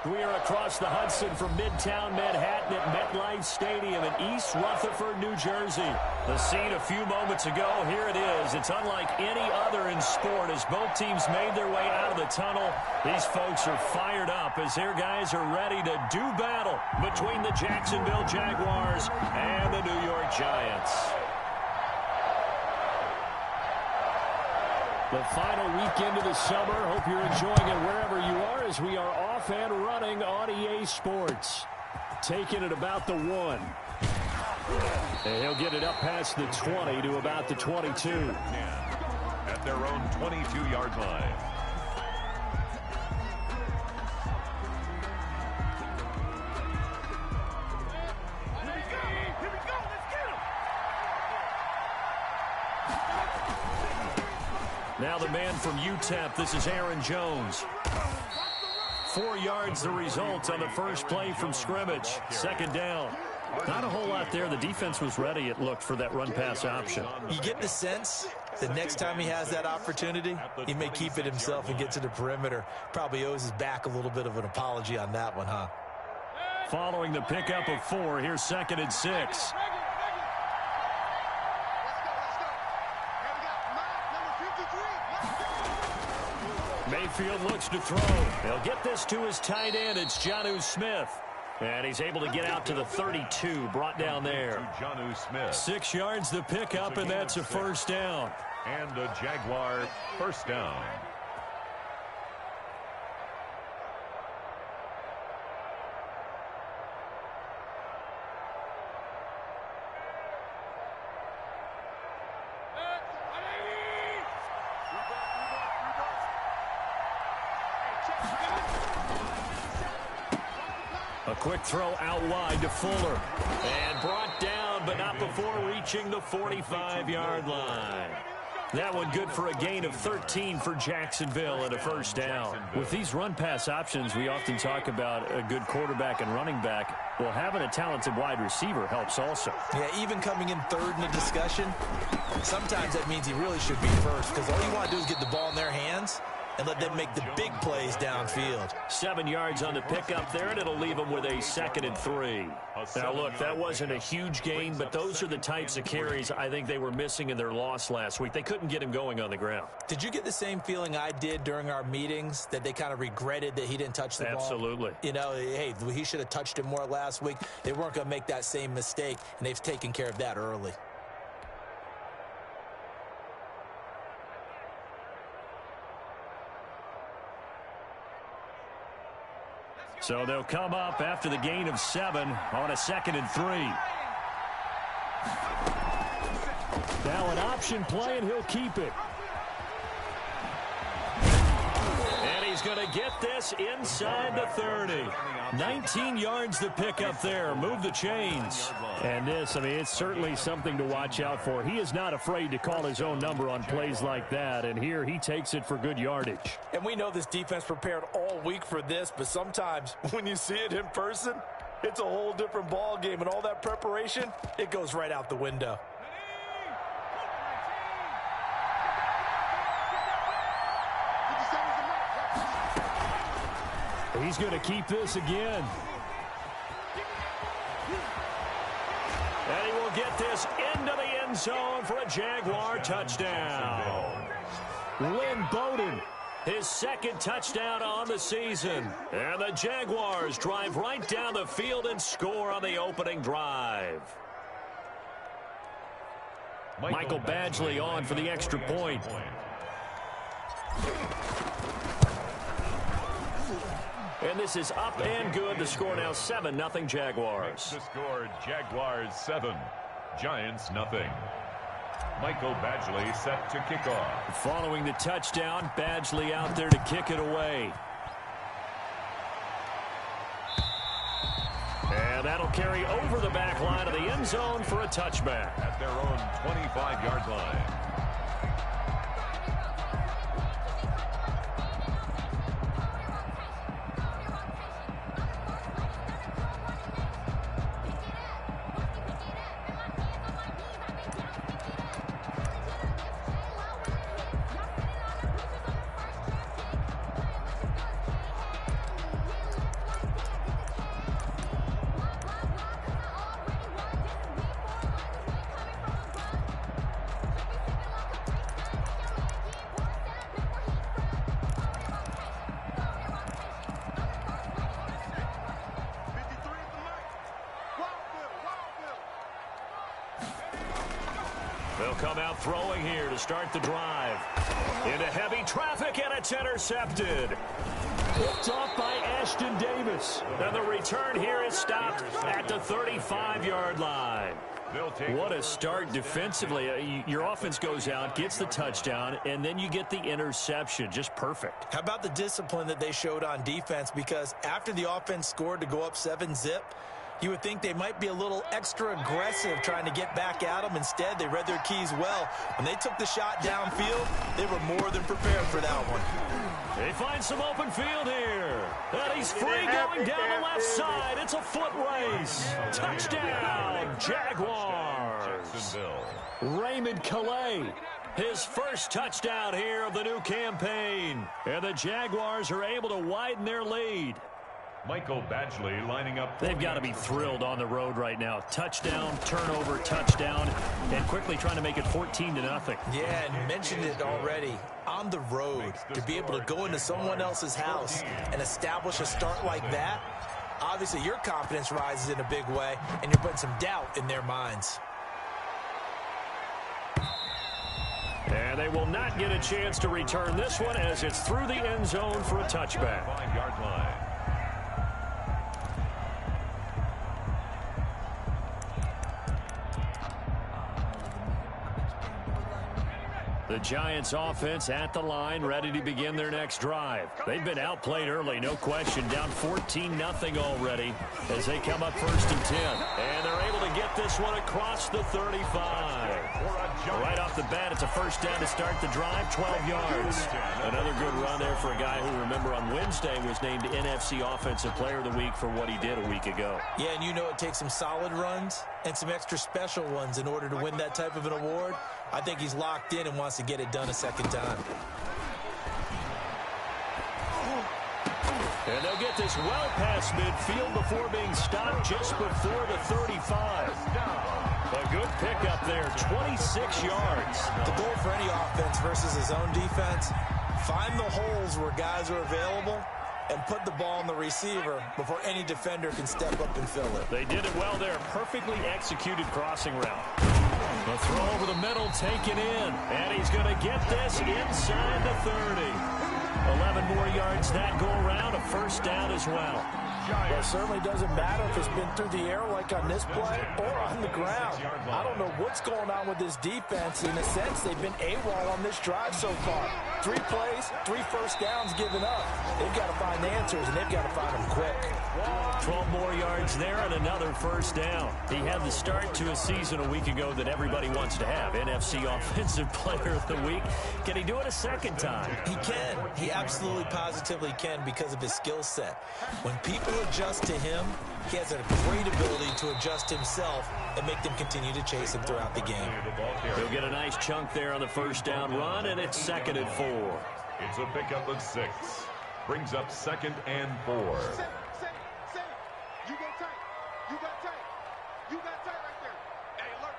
We are across the Hudson from Midtown Manhattan at MetLife Stadium in East Rutherford, New Jersey. The scene a few moments ago, here it is. It's unlike any other in sport as both teams made their way out of the tunnel. These folks are fired up as their guys are ready to do battle between the Jacksonville Jaguars and the New York Giants. The final weekend of the summer. Hope you're enjoying it wherever you are as we are off and running on EA Sports. Taking it about the 1. And he'll get it up past the 20 to about the 22. At their own 22-yard line. Now the man from UTEP, this is Aaron Jones. 4 yards the result on the first play from scrimmage. Second down. Not a whole lot there. The defense was ready, it looked, for that run-pass option. You get the sense that next time he has that opportunity, he may keep it himself and get to the perimeter. Probably owes his back a little bit of an apology on that one, huh? Following the pickup of 4, here's 2nd and 6. Mayfield looks to throw. He'll get this to his tight end. It's Jonnu Smith. And he's able to get out to the 32, brought down there. Jonnu Smith. 6 yards the pickup, and that's a first down. And a Jaguar first down. A quick throw out wide to Fuller. And brought down, but not before reaching the 45-yard line. That one good for a gain of 13 for Jacksonville and a first down. With these run-pass options, we often talk about a good quarterback and running back. Well, having a talented wide receiver helps also. Yeah, even coming in third in the discussion, sometimes that means he really should be first because all you want to do is get the ball in their hands and let them make the big plays downfield. 7 yards on the pickup there, and it'll leave them with a 2nd and 3. Now, look, that wasn't a huge gain, but those are the types of carries I think they were missing in their loss last week. They couldn't get him going on the ground. Did you get the same feeling I did during our meetings, that they kind of regretted that he didn't touch the ball? Absolutely. You know, hey, he should have touched it more last week. They weren't going to make that same mistake, and they've taken care of that early. So they'll come up after the gain of 7 on a 2nd and 3. Now an option play, and he'll keep it. And he's going to get this inside the 30. 19 yards the pickup there. Move the chains. And this, I mean, it's certainly something to watch out for. He is not afraid to call his own number on plays like that. And here he takes it for good yardage. And we know this defense prepared all week for this, but sometimes when you see it in person, it's a whole different ball game. And all that preparation, it goes right out the window. He's going to keep this again. And he will get this into the end zone for a Jaguar touchdown. Lynn Bowden, his 2nd touchdown on the season. And the Jaguars drive right down the field and score on the opening drive. Michael Badgley on for the extra point. And this is up and good. The score now 7-0 Jaguars. The score, Jaguars 7, Giants nothing. Michael Badgley set to kick off. Following the touchdown, Badgley out there to kick it away. And that'll carry over the back line of the end zone for a touchback. At their own 25-yard line. They'll come out throwing here to start the drive. Into heavy traffic, and it's intercepted. Picked off by Ashton Davis. And the return here is stopped at the 35-yard line. What a start defensively. Your offense goes out, gets the touchdown, and then you get the interception. Just perfect. How about the discipline that they showed on defense? Because after the offense scored to go up 7-zip, you would think they might be a little extra aggressive trying to get back at them. Instead, they read their keys well. When they took the shot downfield, they were more than prepared for that one. They find some open field here. And he's free going down the left side. It's a foot race. Touchdown, Jaguars. Jacksonville. Raymond Calais, his first touchdown here of the new campaign. And the Jaguars are able to widen their lead. Michael Badgley lining up. They've got to be thrilled on the road right now. Touchdown, turnover, touchdown, and quickly trying to make it 14-0. Yeah, and you mentioned it already. On the road, to be able to go into someone else's house and establish a start like that, obviously your confidence rises in a big way, and you're putting some doubt in their minds. And they will not get a chance to return this one as it's through the end zone for a touchback. 5-yard line. The Giants offense at the line, ready to begin their next drive. They've been outplayed early, no question. Down 14-0 already as they come up 1st and 10. And they're able to get this one across the 35. Right off the bat, it's a first down to start the drive, 12 yards. Another good run there for a guy who, remember, on Wednesday was named NFC Offensive Player of the Week for what he did a week ago. Yeah, and you know it takes some solid runs and some extra special ones in order to win that type of an award. I think he's locked in and wants to get it done a second time. And they'll get this well past midfield before being stopped just before the 35. A good pickup there, 26 yards. The goal for any offense versus his own defense, find the holes where guys are available and put the ball on the receiver before any defender can step up and fill it. They did it well there. Perfectly executed crossing route. The throw over the middle taken in. And he's going to get this inside the 30. 11 more yards that go around. A first down as well. Well, it certainly doesn't matter if it's been through the air like on this play or on the ground. I don't know what's going on with this defense. In a sense, they've been AWOL on this drive so far. 3 plays, 3 first downs given up. They've got to find the answers, and they've got to find them quick. 12 more yards there and another first down. He had the start to a season a week ago that everybody wants to have. NFC Offensive Player of the Week. Can he do it a second time? He can. He absolutely positively can because of his skill set. When people adjust to him, he has a great ability to adjust himself and make them continue to chase him throughout the game. He'll get a nice chunk there on the first down run, and it's 2nd and 4. It's a pickup of 6. Brings up 2nd and 4. You got tight. You got tight. You got tight right there. Hey, alert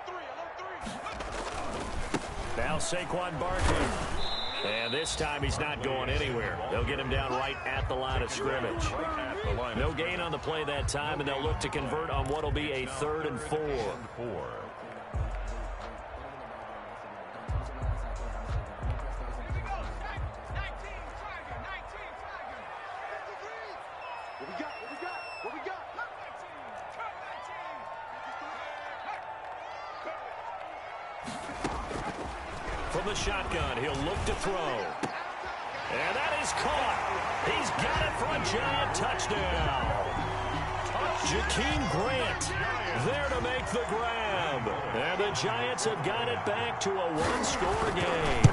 3. Now Saquon Barkley. And this time he's not going anywhere. They'll get him down right at the line of scrimmage. No gain on the play that time, and they'll look to convert on what will be a 3rd and 4. What we got? From the shotgun, he'll look to throw. And that is caught. He's got it for a giant touchdown. Jakeem Grant there to make the grab. And the Giants have got it back to a 1-score game.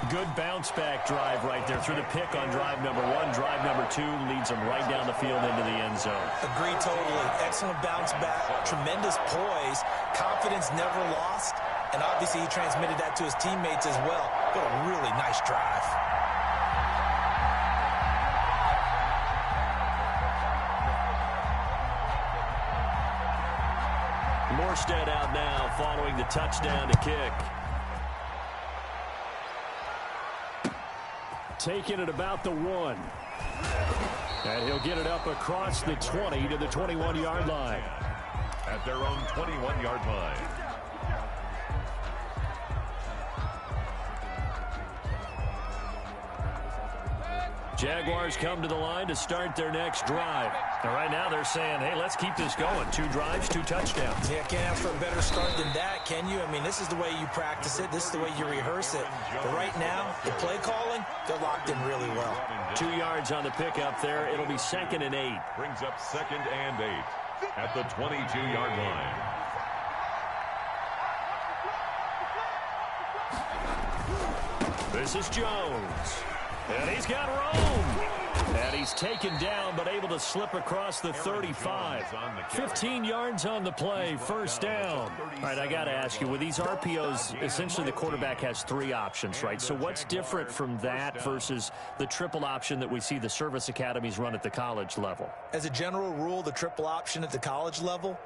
Good bounce-back drive right there through the pick on drive number 1. Drive number 2 leads them right down the field into the end zone. Agree totally. Excellent bounce back. Tremendous poise. Confidence never lost. And obviously he transmitted that to his teammates as well. What a really nice drive. Morstead out now following the touchdown to kick. Taking it about the 1. And he'll get it up across the 20 to the 21-yard line. At their own 21-yard line. Jaguars come to the line to start their next drive. And right now they're saying, hey, let's keep this going. 2 drives, 2 touchdowns. Yeah, can't ask for a better start than that, can you? I mean, this is the way you practice it. This is the way you rehearse it. But right now, the play calling, they're locked in really well. 2 yards on the pickup there. It'll be 2nd and 8. Brings up 2nd and 8 at the 22-yard line. This is Jones. And he's got room. And he's taken down, but able to slip across the 35. 15 yards on the play, first down. All right, I got to ask you, with these RPOs, essentially the quarterback has 3 options, right? So what's different from that versus the triple option that we see the service academies run at the college level? As a general rule, the triple option at the college level,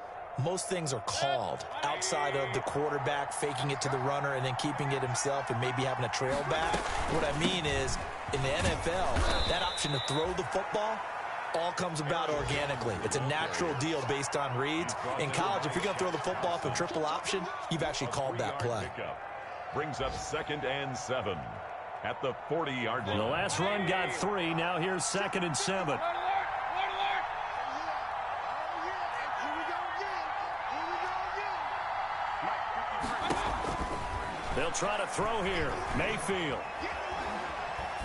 most things are called outside of the quarterback faking it to the runner and then keeping it himself and maybe having a trail back. What I mean is, in the NFL, that option to throw the football all comes about organically. It's a natural deal based on reads. In college, if you're going to throw the football off a triple option, you've actually called that play. Brings up 2nd and 7 at the 40-yard line. The last run got 3. Now here's 2nd and 7. They'll try to throw here. Mayfield.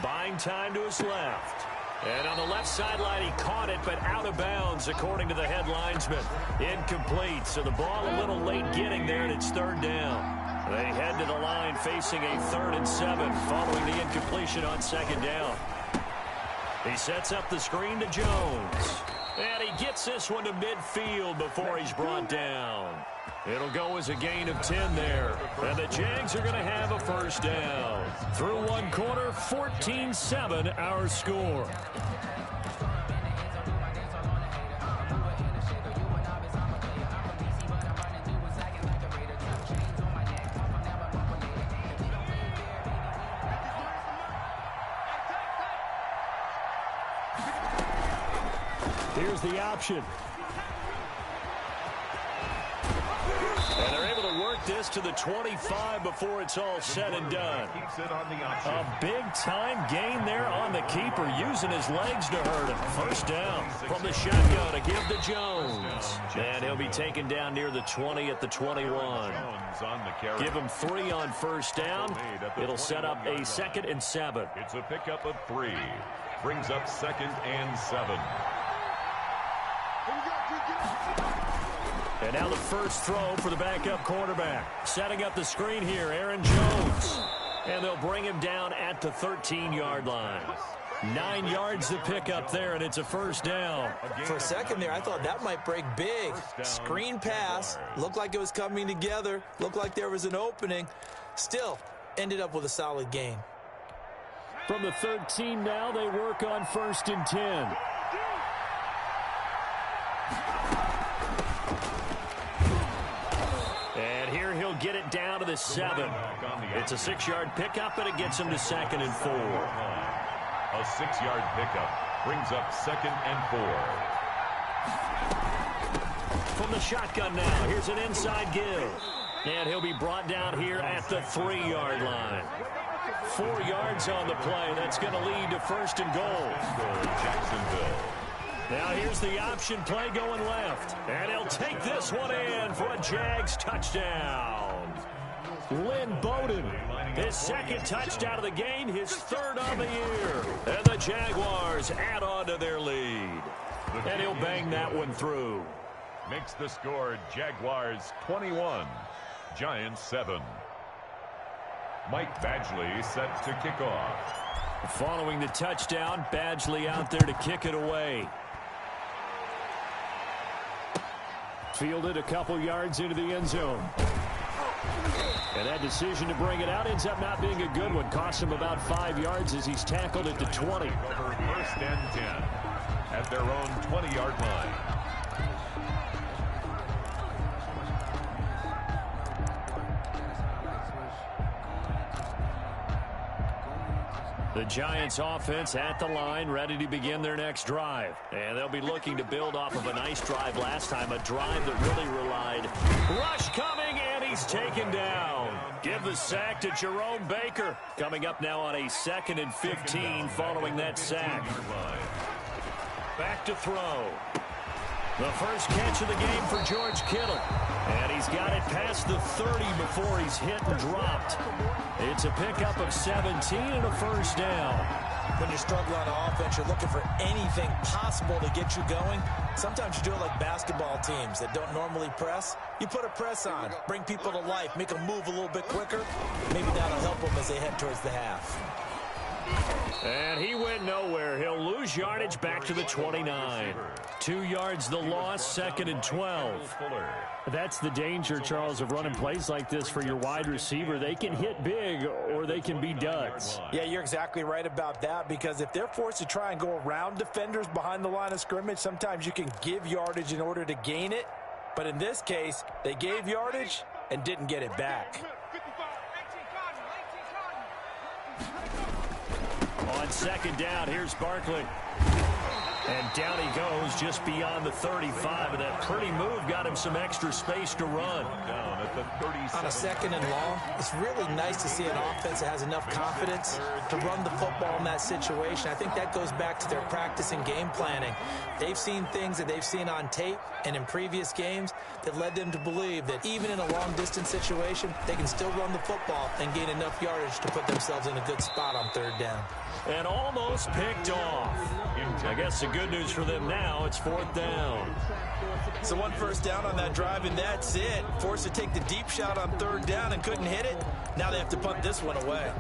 Buying time to his left. And on the left sideline, he caught it, but out of bounds, according to the head linesman. Incomplete, so the ball a little late getting there, and it's 3rd down. They head to the line facing a 3rd and 7 following the incompletion on 2nd down. He sets up the screen to Jones. And he gets this one to midfield before he's brought down. It'll go as a gain of 10 there. And the Jags are going to have a first down. Through 1 quarter, 14-7 our score. Here's the option. And they're able to work this to the 25 before it's all said and done. A big-time gain there on the keeper, using his legs to hurt him. First down from the shotgun to give to Jones. And he'll be taken down near the 20 at the 21. Give him 3 on first down. It'll set up a 2nd and 7. It's a pickup of 3. Brings up 2nd and 7. And now the first throw for the backup quarterback. Setting up the screen here, Aaron Jones. And they'll bring him down at the 13-yard line. 9 yards to pick up there, and it's a first down. For a second there, I thought that might break big. Screen pass. Looked like it was coming together. Looked like there was an opening. Still, ended up with a solid gain. From the 13 now, they work on 1st and 10. And here he'll get it down to the 7. It's a 6-yard pickup, and it gets him to 2nd and 4. A 6-yard pickup brings up 2nd and 4. From the shotgun now, here's an inside give. And he'll be brought down here at the 3-yard line. 4 yards on the play. That's going to lead to 1st and goal. Jacksonville. Now here's the option play going left. And he'll take this one in for a Jags touchdown. Lynn Bowden, his 2nd touchdown of the game, his 3rd of the year. And the Jaguars add on to their lead. And he'll bang that one through. Makes the score Jaguars 21, Giants 7. Mike Badgley set to kick off. Following the touchdown, Badgley out there to kick it away. Fielded a couple yards into the end zone. And that decision to bring it out ends up not being a good one. Cost him about 5 yards as he's tackled at the 20. 1st and 10 at their own 20-yard line. The Giants offense at the line, ready to begin their next drive. And they'll be looking to build off of a nice drive last time, a drive that really relied. Rush coming, and he's taken down. Give the sack to Jerome Baker. Coming up now on a 2nd and 15 following that sack. Back to throw. The first catch of the game for George Kittle. And he's got it past the 30 before he's hit and dropped. It's a pickup of 17 and a first down. When you're struggling on offense, you're looking for anything possible to get you going. Sometimes you do it like basketball teams that don't normally press. You put a press on, bring people to life, make them move a little bit quicker. Maybe that'll help them as they head towards the half. And he went nowhere. He'll lose yardage back to the 29. 2 yards the loss, 2nd and 12. That's the danger, Charles, of running plays like this for your wide receiver. They can hit big or they can be duds. Yeah, you're exactly right about that, because if they're forced to try and go around defenders behind the line of scrimmage, sometimes you can give yardage in order to gain it. But in this case, they gave yardage and didn't get it back. On 2nd down, here's Barkley. And down he goes just beyond the 35. And that pretty move got him some extra space to run. Down at the 37. On a 2nd and long, it's really nice to see an offense that has enough confidence to run the football in that situation. I think that goes back to their practice and game planning. They've seen things that they've seen on tape and in previous games that led them to believe that even in a long-distance situation, they can still run the football and gain enough yardage to put themselves in a good spot on 3rd down. And almost picked off. I guess the good news for them now, it's 4th down. So 1 first down on that drive, and that's it. Forced to take the deep shot on 3rd down and couldn't hit it. Now they have to punt this one away.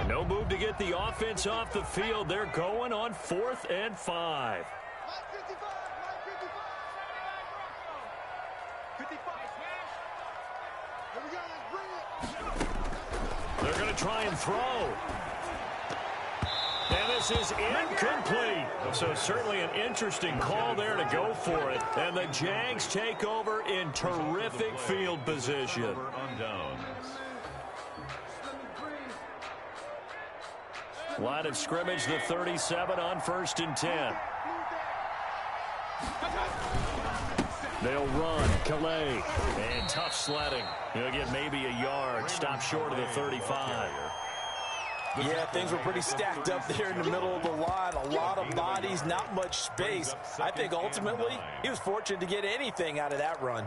No move to get the offense off the field. They're going on 4th and 5. They're going to try and throw. And this is incomplete. So certainly an interesting call there to go for it. And the Jags take over in terrific field position. On downs. Line of scrimmage, the 37 on 1st and 10. They'll run. Calais. And tough sledding. He'll get maybe a yard. Stop short of the 35. Yeah, things were pretty stacked up there in the middle of the line. A lot of bodies, not much space. I think ultimately he was fortunate to get anything out of that run.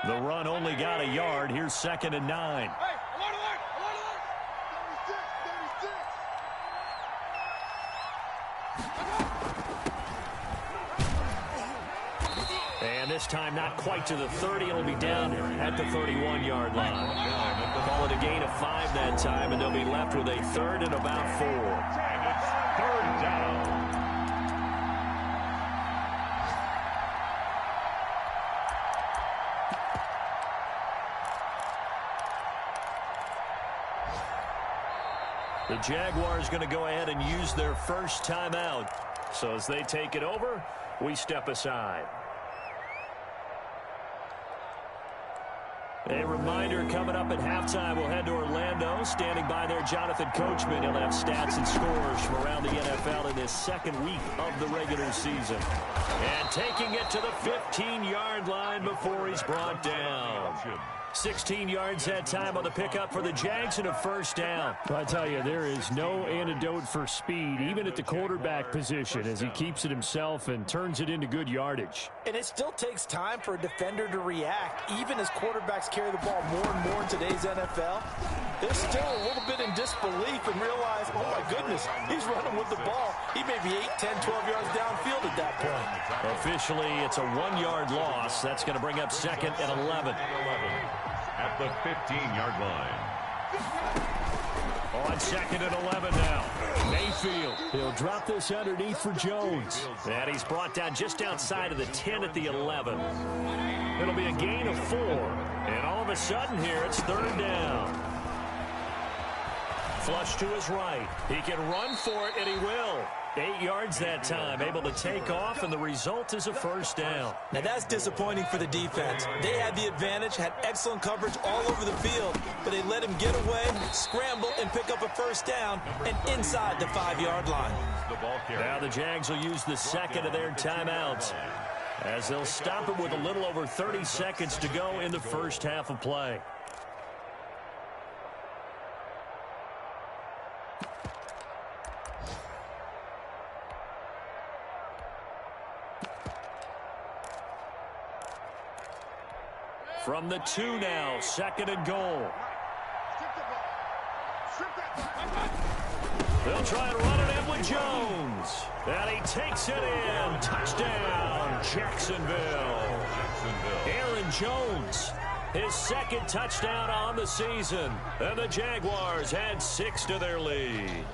The run only got a yard. Here's 2nd and 9. Hey, alert, alert, alert, alert. 36. And this time not quite to the 30. It'll be down at the 31-yard line. Call it a gain of 5 that time, and they'll be left with a 3rd and about 4. And it's 3rd down. The Jaguars going to go ahead and use their first timeout. So as they take it over, we step aside. A reminder, coming up at halftime, we'll head to Orlando. Standing by there, Jonathan Coachman. He'll have stats and scores from around the NFL in this 2nd week of the regular season. And taking it to the 15-yard line before he's brought down. 16 yards that time on the pickup for the Jags and a first down. Well, I tell you, there is no antidote for speed, even at the quarterback position, as he keeps it himself and turns it into good yardage. And it still takes time for a defender to react, even as quarterbacks carry the ball more and more in today's NFL. They're still a little bit in disbelief and realize, oh my goodness, he's running with the ball. He may be 8, 10, 12 yards downfield at that point. Officially, it's a 1-yard loss. That's going to bring up 2nd and 11. At the 15-yard line. On 2nd and 11 now. Mayfield. He'll drop this underneath for Jones. And he's brought down just outside of the 10 at the 11. It'll be a gain of 4. And all of a sudden here, it's 3rd down. Flush to his right. He can run for it, and he will. 8 yards that time, able to take off, and the result is a 1st down. Now that's disappointing for the defense. They had the advantage, had excellent coverage all over the field, but they let him get away, scramble, and pick up a 1st down, and inside the 5-yard line. Now the Jags will use the 2nd of their timeouts, as they'll stop it with a little over 30 seconds to go in the 1st half of play. From the 2 now, 2nd and goal. They'll try and run it in with Jones. And he takes it in. Touchdown, Jacksonville. Aaron Jones, his 2nd touchdown on the season. And the Jaguars had 6 to their lead.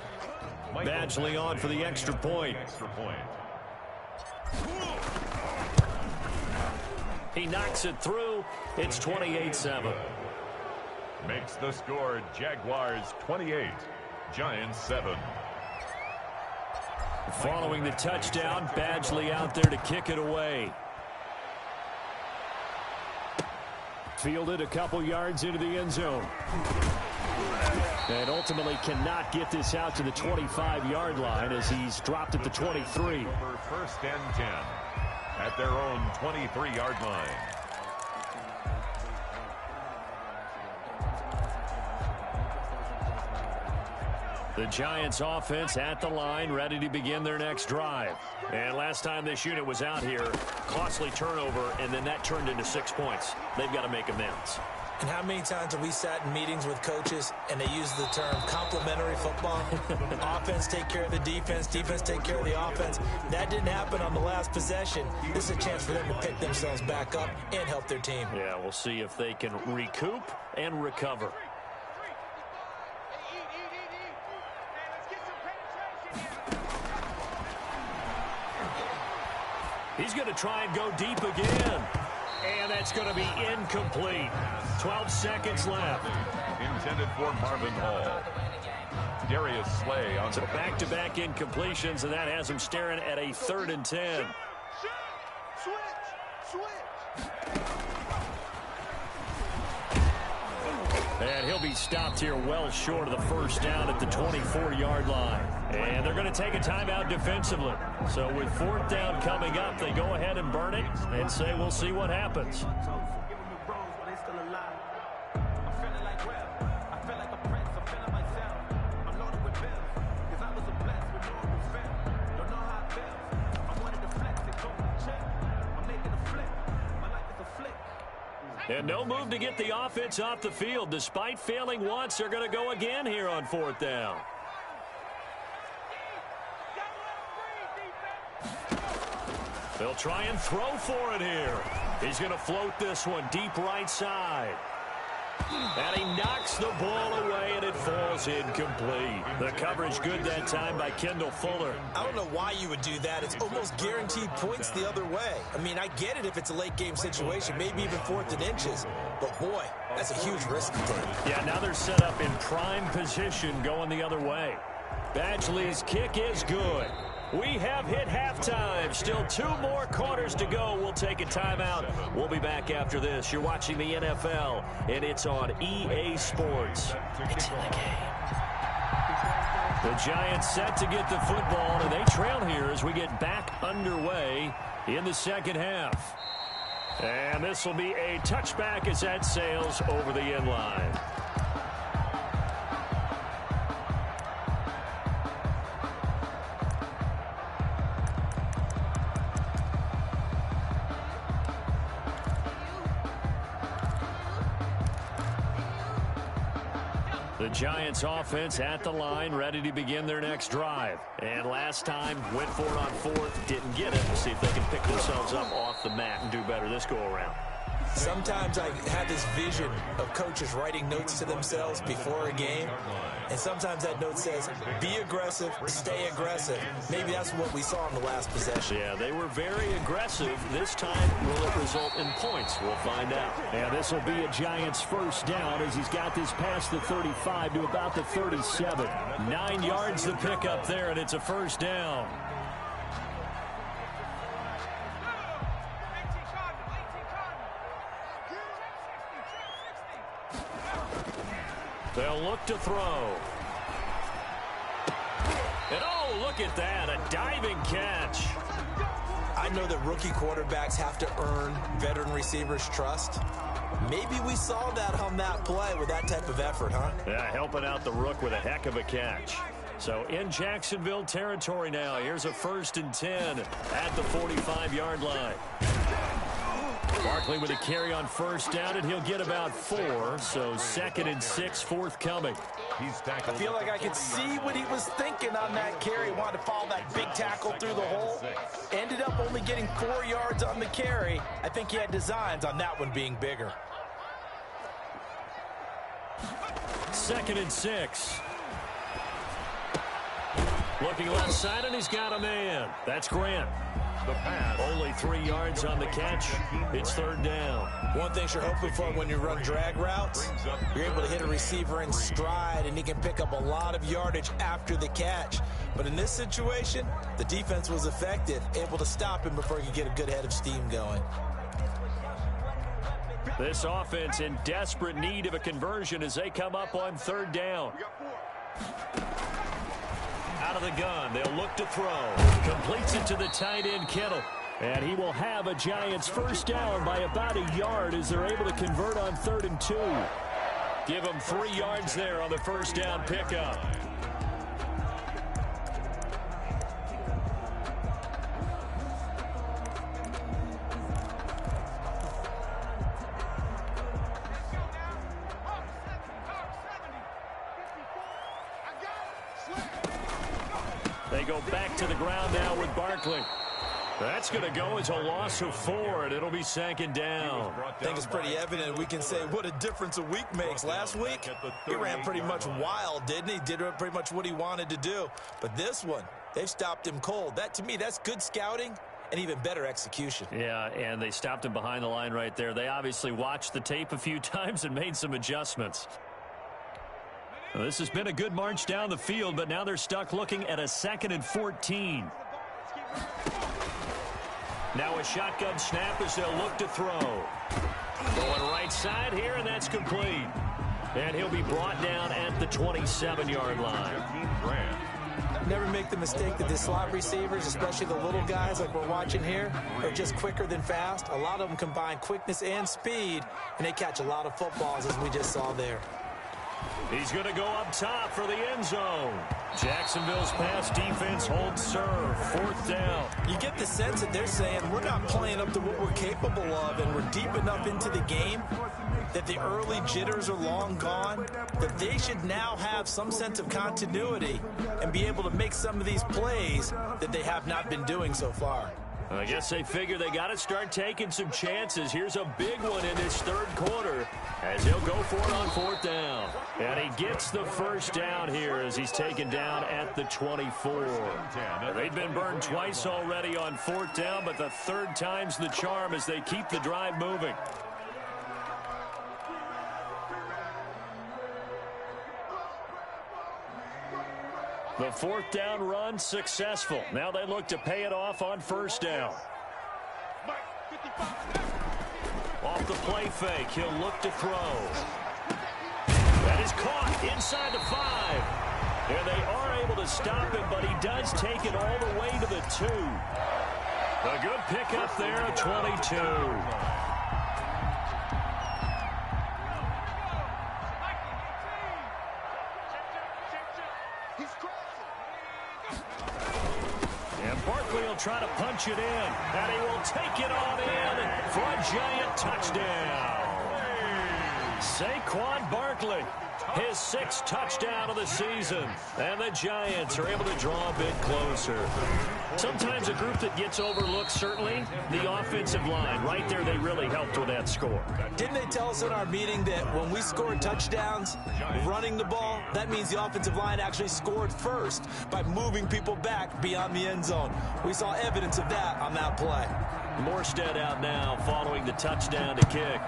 Badgley on for the extra point. He knocks it through. It's 28-7. Makes the score Jaguars 28, Giants 7. Following the touchdown, Badgley out there to kick it away. Fielded a couple yards into the end zone. And ultimately cannot get this out to the 25-yard line as he's dropped at the 23. 1st and 10 at their own 23-yard line. The Giants offense at the line, ready to begin their next drive. And last time this unit was out here, costly turnover, and then that turned into 6 points. They've got to make amends. And how many times have we sat in meetings with coaches and they use the term complementary football? Offense take care of the defense, defense take care of the offense. That didn't happen on the last possession. This is a chance for them to pick themselves back up and help their team. Yeah, we'll see if they can recoup and recover. He's going to try and go deep again. And that's going to be incomplete. 12 seconds left. Intended for Marvin Hall. Darius Slay on so back-to-back incompletions, and that has him staring at a 3rd and 10. And he'll be stopped here well short of the 1st down at the 24-yard line. And they're going to take a timeout defensively. So with 4th down coming up, they go ahead and burn it and say we'll see what happens. And no move to get the offense off the field. Despite failing once, they're going to go again here on 4th down. They'll try and throw for it here. He's going to float this one deep right side. And he knocks the ball away, and it falls incomplete. The coverage good that time by Kendall Fuller. I don't know why you would do that. It's almost guaranteed points the other way. I mean, I get it if it's a late-game situation, maybe even 4th and inches. But, boy, that's a huge risk to take. Yeah, now they're set up in prime position going the other way. Badgley's kick is good. We have hit halftime. Still 2 more quarters to go. We'll take a timeout. We'll be back after this. You're watching the NFL, and it's on EA Sports. It's in the game. The Giants set to get the football, and they trail here as we get back underway in the 2nd half. And this will be a touchback as that sails over the end line. The Giants offense at the line, ready to begin their next drive. And last time, went for it on 4th, didn't get it. We'll see if they can pick themselves up off the mat and do better this go-around. Sometimes I have this vision of coaches writing notes to themselves before a game, and sometimes that note says, be aggressive, stay aggressive. Maybe that's what we saw in the last possession. Yeah, they were very aggressive. This time, will it result in points? We'll find out. And this will be a Giants first down as he's got this past the 35 to about the 37. 9 yards to pick up there, and it's a first down. They'll look to throw. And oh, look at that, a diving catch. I know that rookie quarterbacks have to earn veteran receivers' trust. Maybe we saw that on that play with that type of effort, huh? Yeah, helping out the rook with a heck of a catch. So in Jacksonville territory now, here's a 1st and 10 at the 45-yard line. Barkley with a carry on first down, and he'll get about 4. So 2nd and 6 forthcoming. I feel like I could see what he was thinking on that carry. Wanted to follow that big tackle through the hole. Ended up only getting 4 yards on the carry. I think he had designs on that one being bigger. 2nd and 6. Looking left side, and he's got a man. That's Grant. The pass. Only 3 yards on the catch. It's 3rd down. One thing you're hoping for when you run drag routes, you're able to hit a receiver in stride, and he can pick up a lot of yardage after the catch. But in this situation, the defense was effective, able to stop him before he could get a good head of steam going. This offense in desperate need of a conversion as they come up on 3rd down. Out of the gun, they'll look to throw. Completes it to the tight end, Kittle. And he will have a Giants first down by about a yard as they're able to convert on 3rd and 2. Give them 3 yards there on the first down pickup. They go back to the ground now with Barkley. That's going to go as a loss of 4, and it'll be 2nd down. I think it's pretty evident. We can say what a difference a week makes. Last week, he ran pretty much wild, didn't he? Did pretty much what he wanted to do. But this one, they've stopped him cold. That, to me, that's good scouting and even better execution. Yeah, and they stopped him behind the line right there. They obviously watched the tape a few times and made some adjustments. Well, this has been a good march down the field, but now they're stuck looking at a 2nd and 14. Now a shotgun snap as they'll look to throw. Going right side here, and that's complete. And he'll be brought down at the 27-yard line. Never make the mistake that the slot receivers, especially the little guys like we're watching here, are just quicker than fast. A lot of them combine quickness and speed, and they catch a lot of footballs, as we just saw there. He's going to go up top for the end zone. Jacksonville's pass defense holds serve. 4th down. You get the sense that they're saying we're not playing up to what we're capable of, and we're deep enough into the game that the early jitters are long gone, that they should now have some sense of continuity and be able to make some of these plays that they have not been doing so far. I guess they figure they got to start taking some chances. Here's a big one in this 3rd quarter as he'll go for it on 4th down. And he gets the first down here as he's taken down at the 24. They've been burned twice already on 4th down, but the 3rd time's the charm as they keep the drive moving. The 4th down run successful. Now they look to pay it off on 1st down. Off the play fake, he'll look to throw. That is caught inside the 5. And they are able to stop him, but he does take it all the way to the 2. A good pickup there at 22. Barkley will try to punch it in, and he will take it on in for a Giant touchdown. Saquon Barkley His 6th touchdown of the season. And the Giants are able to draw a bit closer. Sometimes a group that gets overlooked, certainly, the offensive line. Right there, they really helped with that score. Didn't they tell us in our meeting that when we score touchdowns running the ball, that means the offensive line actually scored first by moving people back beyond the end zone? We saw evidence of that on that play. Morstead out now following the touchdown to kick.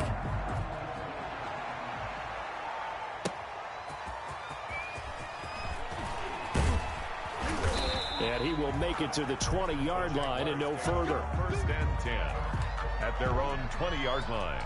And he will make it to the 20-yard line and no further. 1st and 10 at their own 20-yard line.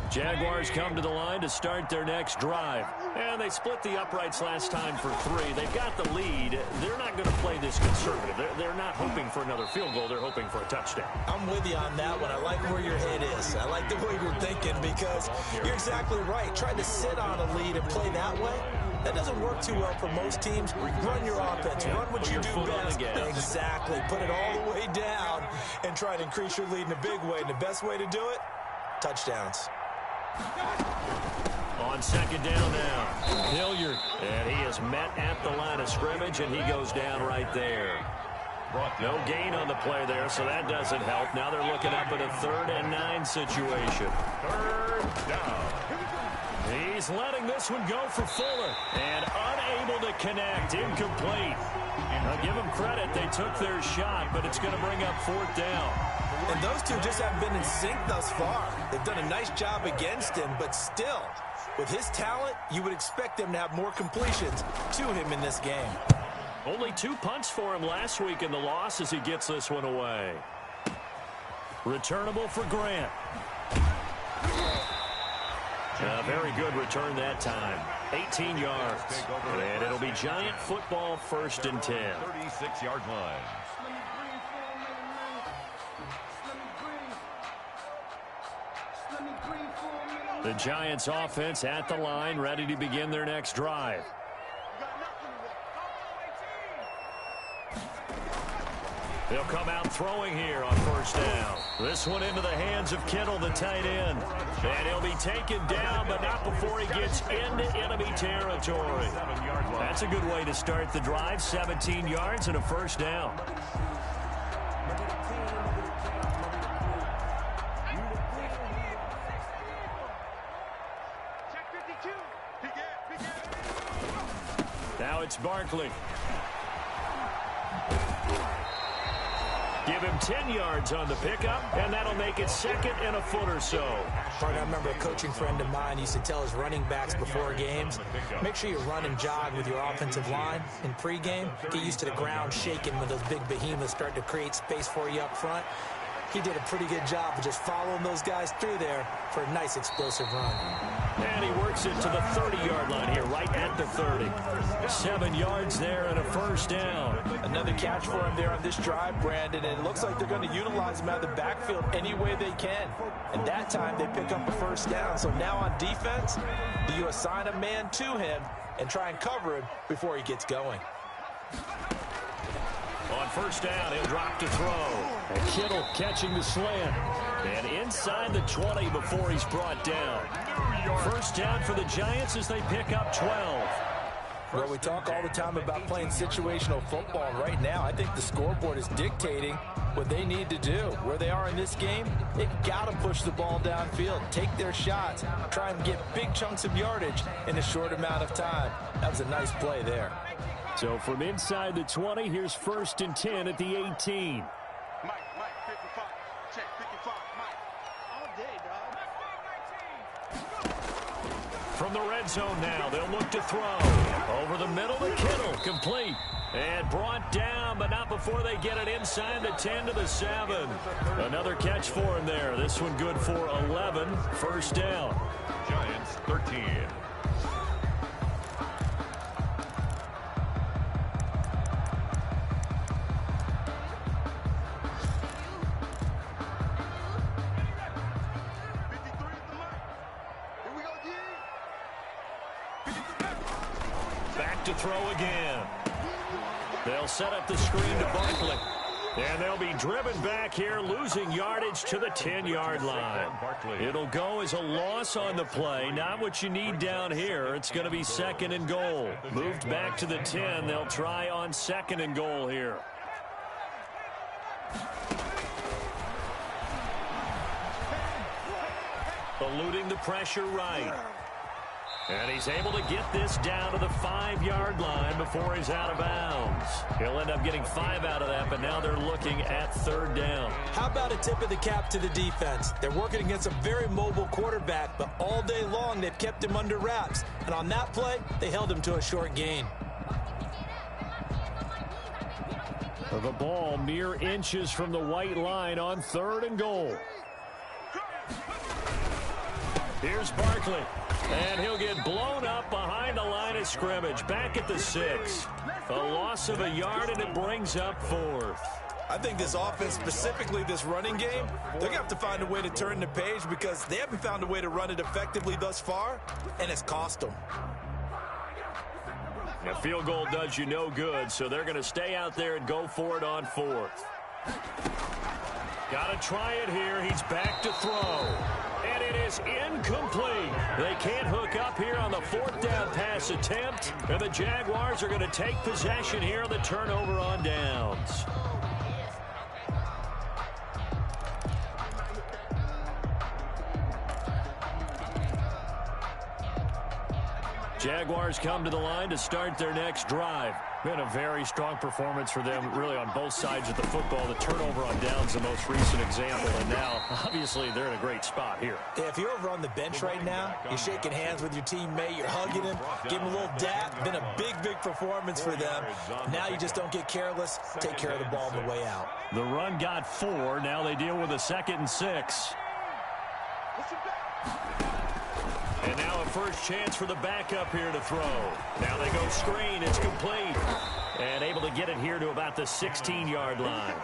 Jaguars come to the line to start their next drive. And they split the uprights last time for 3. They've got the lead. They're not going to play this conservative. They're not hoping for another field goal. They're hoping for a touchdown. I'm with you on that one. I like where your head is. I like the way you're thinking because you're exactly right. Trying to sit on a lead and play that way, that doesn't work too well for most teams. Run your offense. Run what you do best. Exactly. Put it all the way down and try to increase your lead in a big way. And the best way to do it, touchdowns. On 2nd down now, Hilliard. And he is met at the line of scrimmage, and he goes down right there. No gain on the play there, so that doesn't help. Now they're looking up at a 3rd and 9 situation. 3rd down. He's letting this one go for Fuller. And unable to connect. Incomplete. I'll give them credit. They took their shot, but it's going to bring up 4th down. And those two just haven't been in sync thus far. They've done a nice job against him, but still, with his talent, you would expect them to have more completions to him in this game. Only 2 punts for him last week in the loss as he gets this one away. Returnable for Grant. A very good return that time. 18 yards. And it'll be Giant football 1st and 10. 36-yard line. The Giants offense at the line, ready to begin their next drive. They'll come out throwing here on 1st down. This one into the hands of Kittle, the tight end. And he'll be taken down, but not before he gets into enemy territory. That's a good way to start the drive. 17 yards and a 1st down. Now it's Barkley. Give him 10 yards on the pickup, and that'll make it 2nd and a foot or so. I remember a coaching friend of mine used to tell his running backs before games, make sure you run and jog with your offensive line in pregame. Get used to the ground shaking when those big behemoths start to create space for you up front. He did a pretty good job of just following those guys through there for a nice explosive run. And he works it to the 30-yard line here, right at the 30. 7 yards there and a 1st down. Another catch for him there on this drive, Brandon, and it looks like they're going to utilize him out of the backfield any way they can. And that time they pick up a 1st down. So now on defense, do you assign a man to him and try and cover him before he gets going? On 1st down, he'll drop to throw. And Kittle catching the slant. And inside the 20 before he's brought down. 1st down for the Giants as they pick up 12. Well, we talk all the time about playing situational football. And right now, I think the scoreboard is dictating what they need to do. Where they are in this game, they've got to push the ball downfield, take their shots, try and get big chunks of yardage in a short amount of time. That was a nice play there. So from inside the 20, here's 1st and 10 at the 18. Mike, 55. Check, 55. Mike. All day, dog. From the red zone now, they'll look to throw. Over the middle to Kittle, complete. And brought down, but not before they get it inside the 10 to the 7. Another catch for him there. This one good for 11. 1st down. Giants 13. Back to throw again. They'll set up the screen to Barkley. And they'll be driven back here, losing yardage to the 10-yard line. It'll go as a loss on the play. Not what you need down here. It's going to be 2nd and goal. Moved back to the 10. They'll try on 2nd and goal here. Eluding the pressure right. And he's able to get this down to the 5-yard line before he's out of bounds. He'll end up getting 5 out of that, but now they're looking at 3rd down. How about a tip of the cap to the defense? They're working against a very mobile quarterback, but all day long they've kept him under wraps. And on that play, they held him to a short gain. The ball mere inches from the white line on 3rd and goal. Here's Barkley. And he'll get blown up behind the line of scrimmage. Back at the 6. A loss of a yard, and it brings up 4th. I think this offense, specifically this running game, they're going to have to find a way to turn the page because they haven't found a way to run it effectively thus far, and it's cost them. A field goal does you no good, so they're going to stay out there and go for it on 4th. Got to try it here. He's back to throw. And it is incomplete. They can't hook up here on the 4th down pass attempt. And the Jaguars are going to take possession here on the turnover on downs. Jaguars come to the line to start their next drive. Been a very strong performance for them, really, on both sides of the football. The turnover on downs, the most recent example, and now, obviously, they're in a great spot here. Yeah, if you're over on the bench right now, you're shaking hands with your teammate, you're hugging him, give him a little dap. Been a big, big performance for them. Now you just don't get careless. Take care of the ball on the way out. The run got 4. Now they deal with a 2nd and 6. And now a first chance for the backup here to throw. Now they go screen. It's complete. And able to get it here to about the 16-yard line.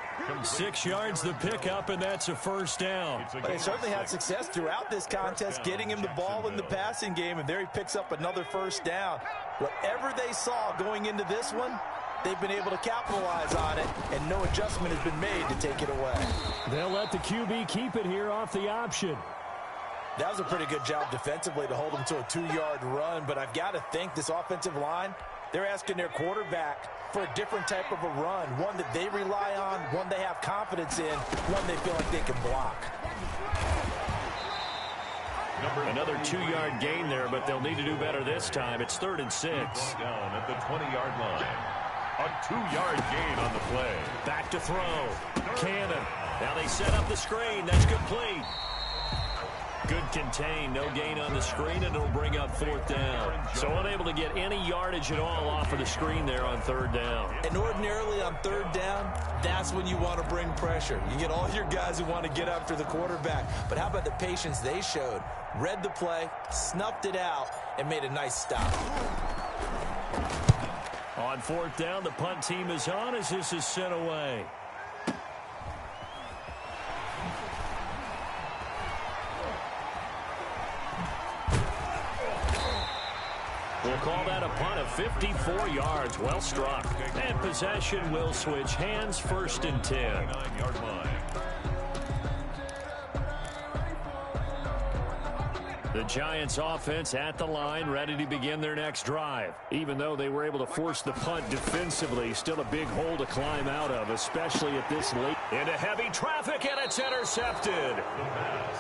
6 yards the pickup, and that's a first down. They certainly had success throughout this contest, getting him the ball in the passing game, and there he picks up another first down. Whatever they saw going into this one, they've been able to capitalize on it, and no adjustment has been made to take it away. They'll let the QB keep it here off the option. That was a pretty good job defensively to hold them to a 2-yard run, but I've got to think this offensive line, they're asking their quarterback for a different type of a run, one that they rely on, one they have confidence in, one they feel like they can block. Another 2-yard gain there, but they'll need to do better this time. It's 3rd and 6. Down at the 20-yard line. A 2-yard gain on the play. Back to throw. Cannon. Now they set up the screen. That's complete. Good contain, no gain on the screen, and it'll bring up 4th down. So unable to get any yardage at all off of the screen there on 3rd down. And ordinarily on 3rd down, that's when you want to bring pressure. You get all your guys who want to get after the quarterback. But how about the patience they showed? Read the play, snuffed it out, and made a nice stop. On 4th down, the punt team is on as this is sent away. We'll call that a punt of 54 yards. Well struck. And possession will switch hands, 1st and 10. 9-yard line. The Giants offense at the line, ready to begin their next drive. Even though they were able to force the punt defensively, still a big hole to climb out of, especially at this late. Into heavy traffic, and it's intercepted.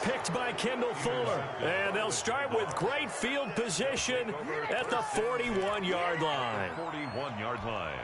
Picked by Kendall Fuller. And they'll start with great field position at the 41-yard line. 41-yard line.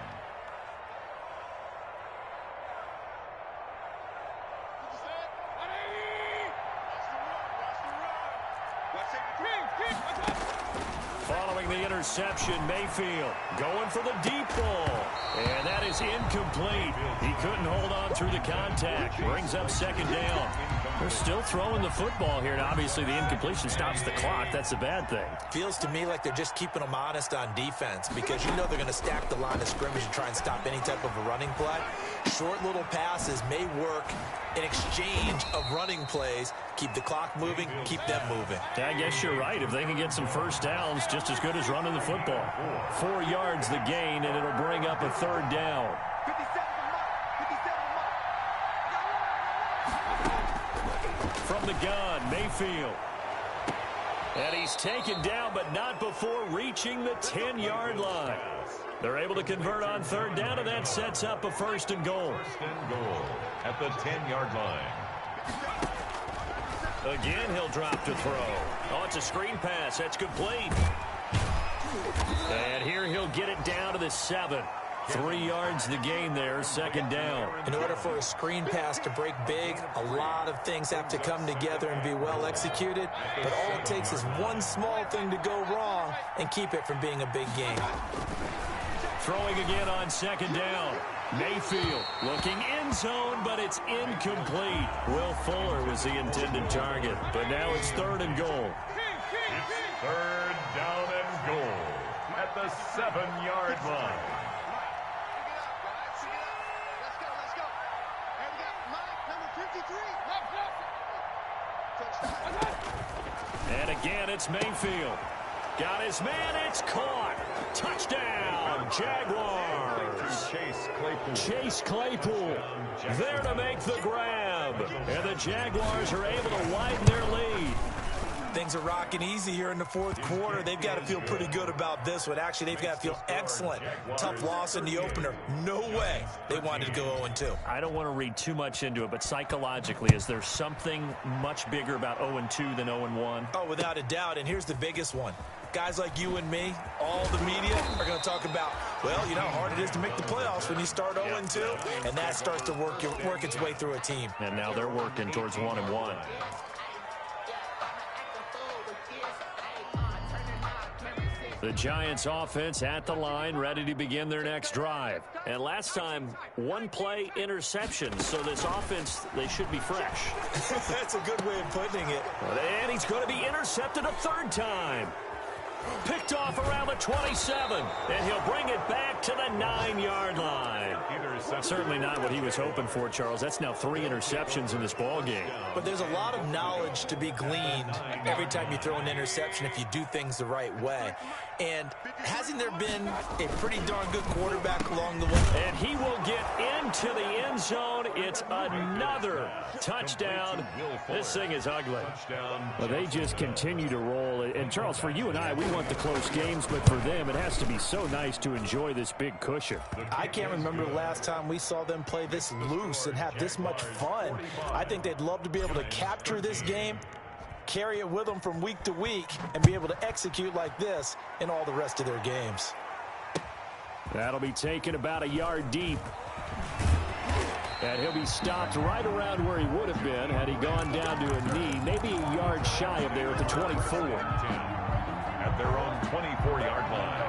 Following the interception, Mayfield going for the deep ball. And that is incomplete. He couldn't hold on through the contact. Brings up 2nd down. They're still throwing the football here, and obviously the incompletion stops the clock. That's a bad thing. Feels to me like they're just keeping them honest on defense because you know they're going to stack the line of scrimmage and try and stop any type of a running play. Short little passes may work in exchange of running plays. Keep the clock moving, keep them moving. I guess you're right. If they can get some first downs, just as good as running the football. 4 yards the gain, and it'll bring up a 3rd down. from the gun, Mayfield. And he's taken down, but not before reaching the 10-yard line. They're able to convert on third down, and that sets up a first and goal. First and goal at the 10-yard line. Again, he'll drop to throw. Oh, it's a screen pass. That's complete. And here he'll get it down to the 7. 3 yards the gain there, second down. In order for a screen pass to break big, a lot of things have to come together and be well executed. But all it takes is one small thing to go wrong and keep it from being a big game. Throwing again on second down. Mayfield looking end zone, but it's incomplete. Will Fuller was the intended target, but now it's third and goal. It's third down and goal at the 7-yard line. And again, it's Mayfield. Got his man, it's caught. Touchdown, Jaguars. Chase Claypool there to make the grab. And the Jaguars are able to widen their lead. Things are rocking easy here in the fourth quarter. They've got to feel pretty good about this one. Actually, they've got to feel excellent. Tough loss in the opener. No way they wanted to go 0-2. I don't want to read too much into it, but psychologically, is there something much bigger about 0-2 than 0-1? Oh, without a doubt, and here's the biggest one. Guys like you and me, all the media are going to talk about, well, you know how hard it is to make the playoffs when you start 0-2, and that starts to work its way through a team. And now they're working towards 1-1. The Giants offense at the line, ready to begin their next drive. And last time, one play interception. So this offense, they should be fresh. That's a good way of putting it. And he's going to be intercepted a third time. Picked off around the 27. And he'll bring it back to the 9-yard line. Certainly not what he was hoping for, Charles. That's now 3 interceptions in this ball game. But there's a lot of knowledge to be gleaned every time you throw an interception if you do things the right way. And hasn't there been a pretty darn good quarterback along the way? And he will get into the end zone. It's another touchdown. This thing is ugly. Well, they just continue to roll. And, Charles, for you and I, we want the close games, but for them, it has to be so nice to enjoy this big cushion. I can't remember the last time we saw them play this loose and have this much fun. I think they'd love to be able to capture this game, carry it with them from week to week, and be able to execute like this in all the rest of their games. That'll be taken about a yard deep. And he'll be stopped right around where he would have been had he gone down to a knee, maybe a yard shy of there at the 24. At their own 24-yard line.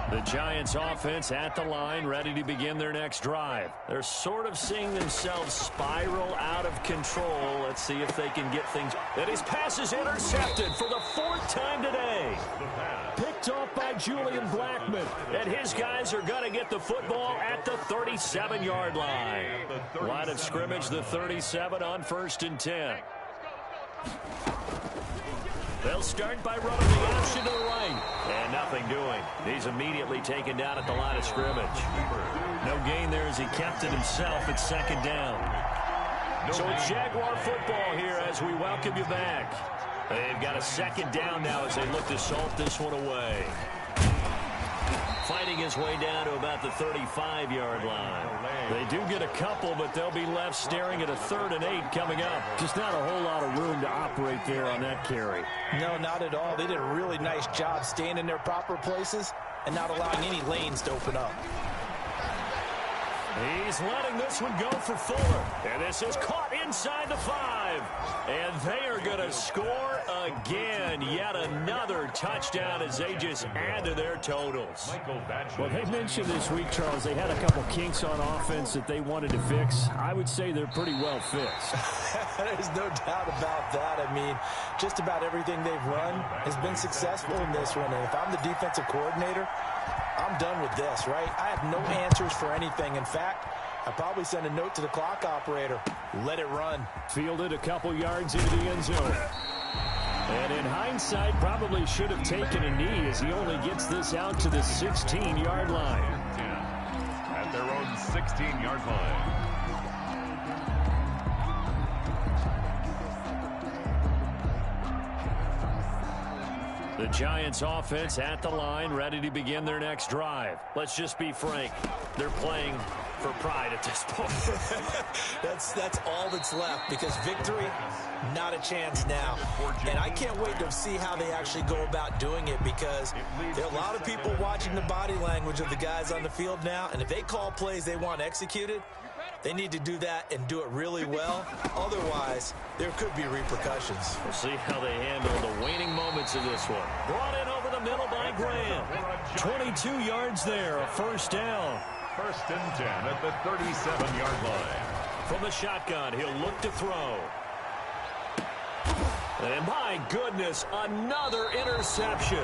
The Giants offense at the line, ready to begin their next drive. They're sort of seeing themselves spiral out of control. Let's see if they can get things. And his pass is intercepted for the 4th time today. Picked off by Julian Blackmon. And his guys are going to get the football at the 37-yard line. Line of scrimmage, the 37 on 1st and 10. They'll start by running the option to the right. And nothing doing. He's immediately taken down at the line of scrimmage. No gain there as he kept it himself at 2nd down. So it's Jaguar football here as we welcome you back. They've got a 2nd down now as they look to salt this one away. Fighting his way down to about the 35-yard line. They do get a couple, but they'll be left staring at a 3rd and 8 coming up. Just not a whole lot of room to operate there on that carry. No, not at all. They did a really nice job staying in their proper places and not allowing any lanes to open up. He's letting this one go for Fuller. And this is caught inside the 5. And they are going to score again. Yet another touchdown as they just add to their totals. Well, they mentioned this week, Charles, they had a couple kinks on offense that they wanted to fix. I would say they're pretty well fixed. There's no doubt about that. I mean, just about everything they've run has been successful in this one. And if I'm the defensive coordinator, I'm done with this, right? I have no answers for anything. In fact, I'll probably send a note to the clock operator. Let it run. Fielded a couple yards into the end zone. And in hindsight, probably should have taken a knee as he only gets this out to the 16-yard line. At at their own 16-yard line. The Giants offense at the line, ready to begin their next drive. Let's just be frank. They're playing for pride at this point. That's all that's left, because victory, not a chance now. And I can't wait to see how they actually go about doing it, because there are a lot of people watching the body language of the guys on the field now, and if they call plays they want executed, they need to do that and do it really well. Otherwise, there could be repercussions. We'll see how they handle the waning moments of this one. Brought in over the middle by Graham. 22 yards there, a first down. First and 10 at the 37-yard line. From the shotgun, he'll look to throw. And my goodness, another interception.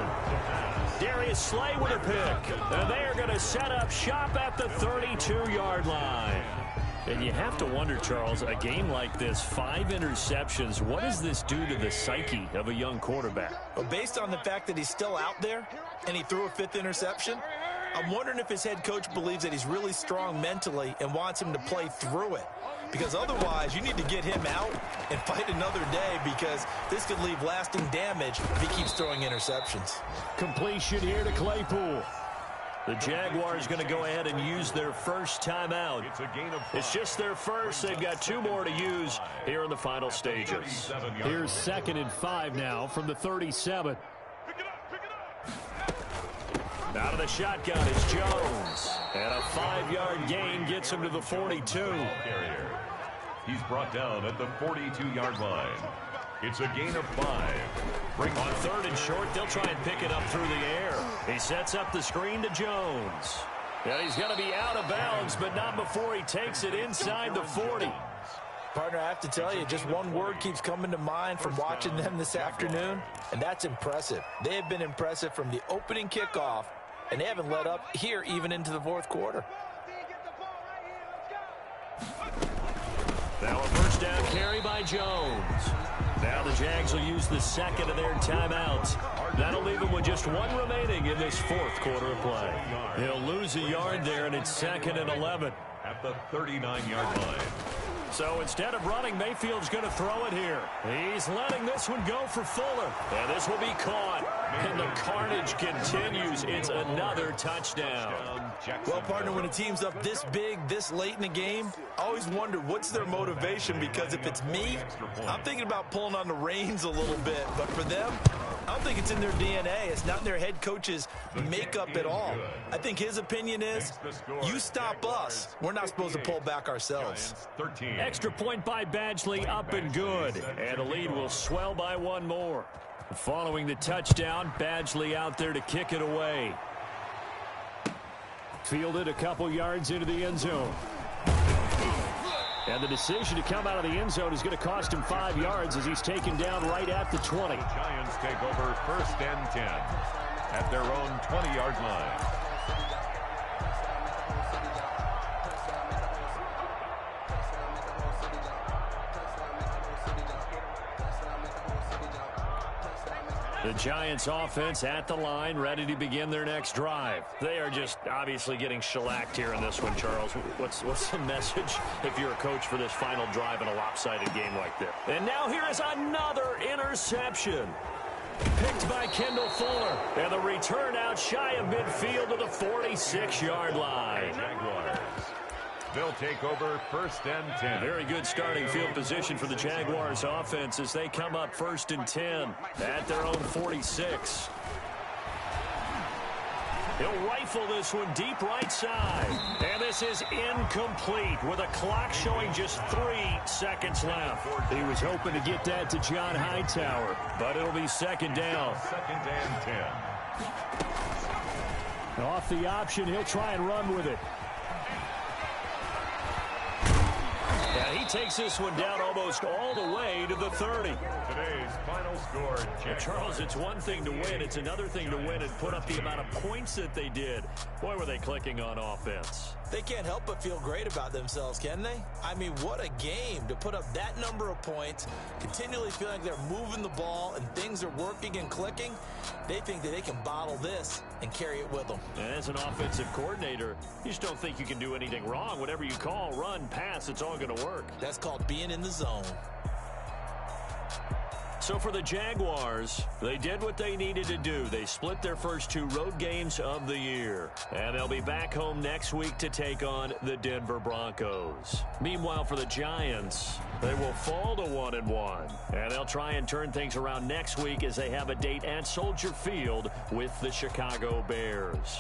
Darius Slay with a pick. And they are going to set up shop at the 32-yard line. And you have to wonder, Charles, a game like this, 5 interceptions, what does this do to the psyche of a young quarterback? Well, based on the fact that he's still out there and he threw a 5th interception, I'm wondering if his head coach believes that he's really strong mentally and wants him to play through it. Because otherwise, you need to get him out and fight another day, because this could leave lasting damage if he keeps throwing interceptions. Completion here to Claypool. The Jaguars going to go ahead and use their first timeout. It's just their first. They've got 2 more to use here in the final stages. Here's 2nd and 5 now from the 37. Out of the shotgun is Jones. And a 5-yard gain gets him to the 42. He's brought down at the 42-yard line. It's a gain of 5. On 3rd and short, they'll try and pick it up through the air. He sets up the screen to Jones. And he's going to be out of bounds, but not before he takes it inside the 40. Partner, I have to tell you, just one word keeps coming to mind from watching them this afternoon, and that's impressive. They have been impressive from the opening kickoff, and they haven't let up here even into the 4th quarter. Now a first down carry by Jones. Now the Jags will use the 2nd of their timeouts. That'll leave them with just 1 remaining in this 4th quarter of play. He'll lose a yard there, and it's 2nd and 11. At the 39-yard line. So instead of running, Mayfield's going to throw it here. He's letting this one go for Fuller. And this will be caught. And the carnage continues. It's another touchdown. Well, partner, when a team's up this big, this late in the game, I always wonder what's their motivation, because if it's me, I'm thinking about pulling on the reins a little bit. But for them, I don't think it's in their DNA. It's not in their head coach's makeup at all. I think his opinion is, you stop us, we're not supposed to pull back ourselves. Extra point by Badgley, up and good. And the lead will swell by 1 more. Following the touchdown, Badgley out there to kick it away. Fielded a couple yards into the end zone. And the decision to come out of the end zone is going to cost him 5 yards as he's taken down right at the 20. The Giants take over 1st and 10 at their own 20-yard line. The Giants offense at the line, ready to begin their next drive. They are just obviously getting shellacked here in this one, Charles. What's the message if you're a coach for this final drive in a lopsided game like this? And now here is another interception. Picked by Kendall Fuller. And the return out shy of midfield to the 46-yard line. Jaguars. They'll take over 1st and 10. Very good starting field position for the Jaguars offense as they come up 1st and 10 at their own 46. He'll rifle this one deep right side. And this is incomplete with a clock showing just 3 seconds left. He was hoping to get that to John Hightower, but it'll be 2nd down. 2nd and 10. Off the option, he'll try and run with it. he takes this one down almost all the way to the 30. Today's final score, Charles, it's one thing to win. It's another thing to win and put up the amount of points that they did. Boy, were they clicking on offense. They can't help but feel great about themselves, can they? I mean, what a game to put up that number of points, continually feeling like they're moving the ball and things are working and clicking. They think that they can bottle this and carry it with them. And as an offensive coordinator, you just don't think you can do anything wrong. Whatever you call, run, pass, it's all going to work. That's called being in the zone. So for the Jaguars, they did what they needed to do. They split their first 2 road games of the year. And they'll be back home next week to take on the Denver Broncos. Meanwhile, for the Giants, they will fall to 1-1. And they'll try and turn things around next week as they have a date at Soldier Field with the Chicago Bears.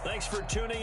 Thanks for tuning in.